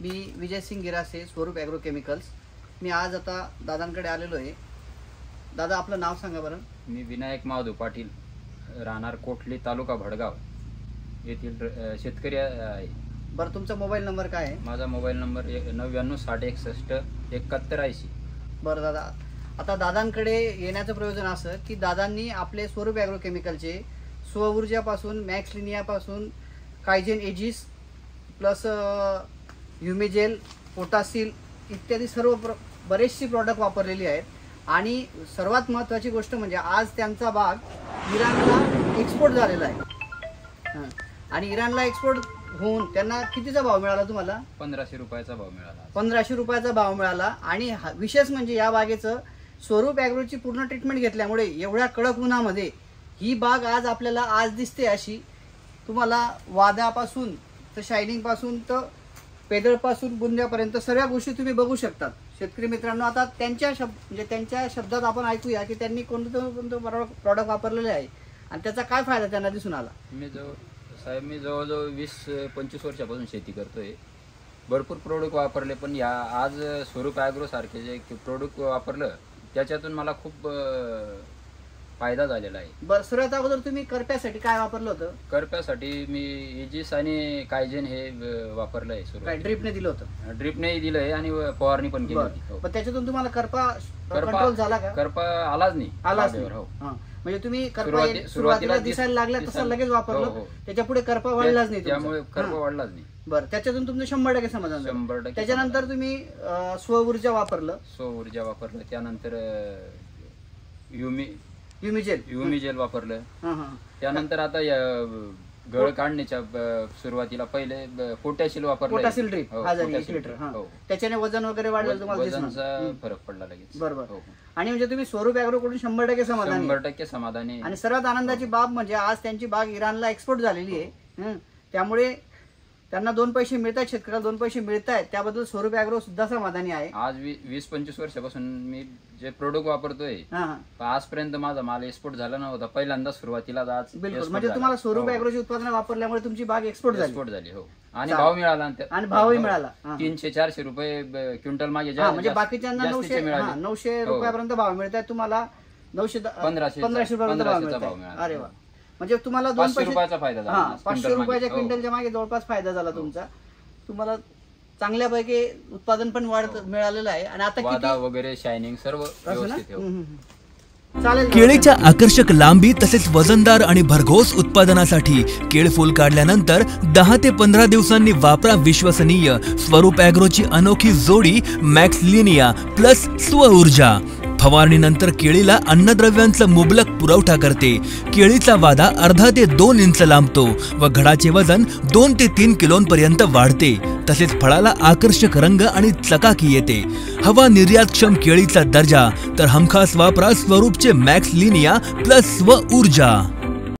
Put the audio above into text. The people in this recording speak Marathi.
मी विजय सिंग गिरासे, स्वरूप ॲग्रो केमिकल्स। मी आज आता दादांकडे आलेलो आहे। दादा आपलं नाव सांगा बरं। मी विनायक माधव पाटील, राहणार कोठली, तालुका भडगाव येथील शेतकरी आहे। बरं तुमचा मोबाईल नंबर काय आहे? माझा मोबाईल नंबर 9960617180। बरं दादा, आता दादांकडे येण्याचं प्रयोजन असं की दादांनी आपले स्वरूप ॲग्रो केमिकलचे स्वऊर्जापासून, मॅक्स लिनियापासून, कायजेन एजिस प्लस ह्युमिजेल, पोटासिल इत्यादी सर्व बरेचशी प्रॉडक्ट वापरलेली आहेत। आणि सर्वात महत्त्वाची गोष्ट म्हणजे आज त्यांचा बाग इराणला एक्सपोर्ट झालेला आहे। आणि इराणला एक्सपोर्ट होऊन त्यांना कितीचा भाव मिळाला तुम्हाला? 1500 रुपयाचा भाव मिळाला। 1500 रुपयाचा भाव मिळाला। आणि विशेष म्हणजे या बागेचं स्वरूप ॲग्रोची पूर्ण ट्रीटमेंट घेतल्यामुळे एवढ्या कडक उन्हामध्ये ही बाग आज आपल्याला आज दिसते अशी। तुम्हाला वाद्यापासून तर शायनिंगपासून तर पेदळपासून बुंद्यापर्यंत सर्व गोष्टी तुम्ही बघू शकतात। शेतकरी मित्रांनो, आता त्यांच्या शब्दात आपण ऐकूया की त्यांनी कोणतं प्रॉडक्ट वापरलेले आहे आणि त्याचा काय फायदा त्यांना दिसून आला। मी जवळजवळ 20-25 वर्षापासून शेती करतोय। भरपूर प्रोडक्ट वापरले, पण या आज स्वरूप ॲग्रो सारखे जे प्रोडक्ट वापरलं त्याच्यातून मला खूप फायदा झालेला आहे। बरं, सर्वात अगोदर तुम्ही करप्यासाठी काय वापरलं होतं? करप्यासाठी मी एजिस आणि कायजेन हे वापरलं आहे। काय ड्रिपने दिलं होतं? ड्रिपने दिलं आहे आणि फवारणी पण केली होती। पण त्याच्यातून तुम्हाला करपा कंट्रोल झाला का? करपा आलाच नाही। हो, म्हणजे तुम्ही करपा सुरुवातीला दिसायला लागला तसं लगेच वापरलं, त्याच्या पुढे करपा वाढलाच नाही, त्यामुळे करपा वाढलाच नाही। बरं, त्याच्यातून तुमचं 100% समाधान झालं? 100%। त्याच्यानंतर तुम्ही स्वऊर्जा वापरलं? स्वऊर्जा वापरलं, त्यानंतर ह्युमिजेल वापरलं। त्यानंतर आता गळ काढण्याच्या सुरुवातीला पहिले पोटॅशिल वापरलं, पोटॅशिल ड्रिप 1 लिटर। त्याच्याने वजन वगैरे वाढलं, तुम्हाला वजनाचा फरक पडला लगेच। बरोबर। आणि म्हणजे तुम्ही स्वरूप ॲग्रो कडून 100% समाधानी? 100% समाधानी। आणि सर्वात आनंदाची बाब म्हणजे आज त्यांची बाग इराणला एक्सपोर्ट झालेली आहे। त्यामुळे त्यांना 2 पैसे मिळत आहेत, शेतकऱ्याला 2 पैसे मिळत आहेत, त्याबद्दल स्वरूप ॲग्रो सुद्धा समाधानी आहे। आज 20-25 वर्षापासून मी जे प्रोडक्ट वापरतोय, आजपर्यंत माझा माल एक्सपोर्ट झाला नव्हता, पहिल्यांदा सुरुवातीला आज। बिलकुल, म्हणजे तुम्हाला स्वरूप ॲग्रोची उत्पादनं वापरल्यामुळे तुमची बाग एक्सपोर्ट झाली। हो, आणि भाव मिळाला, आणि भावही मिळाला। 300-400 रुपये क्विंटल मागे, म्हणजे बाकीच्यांना 900 रुपयापर्यंत भाव मिळत आहे, तुम्हाला 1500 रुपयापर्यंत भाव मिळतो। अरे वा, म्हणजे तुम्हाला 500 रुपयाचा फायदा झाला। 500 रुपयाच्या क्विंटलच्या मागे जवळपास फायदा झाला तुमचा। तुम्हाला चांगल्यापैकी उत्पादन पण मिळालेलं आहे। आणि आता वादा वगैरे शायनिंग सर्व व्यवस्थित चालेल। केळीच्या आकर्षक लांबी तसेच वजनदार आणि भरघोस उत्पादनासाठी केळ फुल काढल्यानंतर 10 ते 15 दिवसांनी वापरा विश्वसनीय स्वरूप ॲग्रोची अनोखी जोडी मॅक्स लिनिया प्लस स्वऊर्जा। फवारणीनंतर केळीला अन्नद्रव्यांचा मुबलक पुरवठा करते। केळीचा वादा अर्धा ते 2 इंच लांबतो व घडाचे वजन 2 ते 3 किलोंपर्यंत वाढते। तसेच फळाला आकर्षक रंग आणि चकाकी येते। हवा निर्यातक्षम केळीचा दर्जा, तर हमखास वापरा स्वरूपचे मॅक्स लिनिया प्लस स्वऊर्जा।